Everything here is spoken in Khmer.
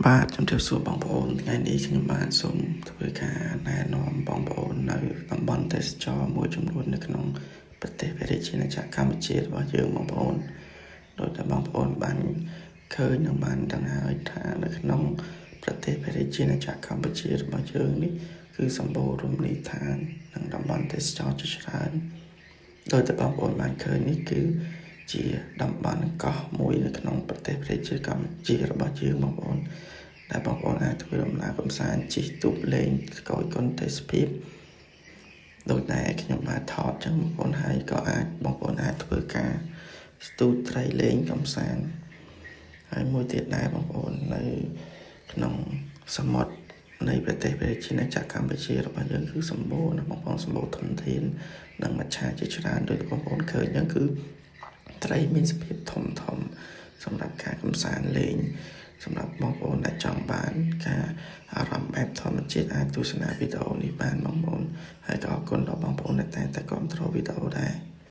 បាទជំរាបសួរបងប្អូនថ្ងៃនេះខ្ញុំបានសូមធ្វើការណែនាំបងប្អូននៅតំបន់ទេសចរមួយចំនួននៅក្នុងប្រទេសព្រះរាជាណាចក្រកម្ពុជារបស់យើងបងប្អូនដោយតែបងប្អូនបានឃើញនិងបានដឹងហើយថានៅក្នុងប្រទេសព្រះរាជាណាចក្រកម្ពុជារបស់យើងនេះគឺសម្បូររមណីយដ្ឋាននិងតំបន់ទេសចរជាច្រើនដោយតែបងប្អូនបានឃើញនេះគឺជាតំបន់កោះមួយនៅក្នុងប្រទេសព្រះរាជាកម្ពុជារបស់យើងបងប្អូនដែលបងប្អូនអាចធ្វើដំណើរកម្សាន្តជិះទូកលេងស្គយគុណទេសភាពដោយតែខ្ញុំបានថតចឹងបងប្អូនហើយក៏អាចបងប្អូនអាចធ្វើការស្ទូចត្រីលេងកម្សាន្តហើយមួយទៀតដែរបងប្អូននៅក្នុងសមុទ្រនៃប្រទេសព្រះរាជាណាចក្រកម្ពុជារបស់យើងគឺសម្បូរណាបងប្អូនសម្បូរធនធាននិងមច្ឆាជាច្រើនដោយបងប្អូនឃើញចឹងគឺត្រីមានសភាពធំសម្រាប់ការកម្សាន្តលេងសម្រាប់បងប្អូនដែលចង់បានការអារម្មណ៍បែបធម្មជាតិអាចទស្សនាវីដេអូនេះបានបងប្អូនហើយក៏អរគុណដល់បងប្អូនដែលតែគាំទ្រវីដេអូដែរ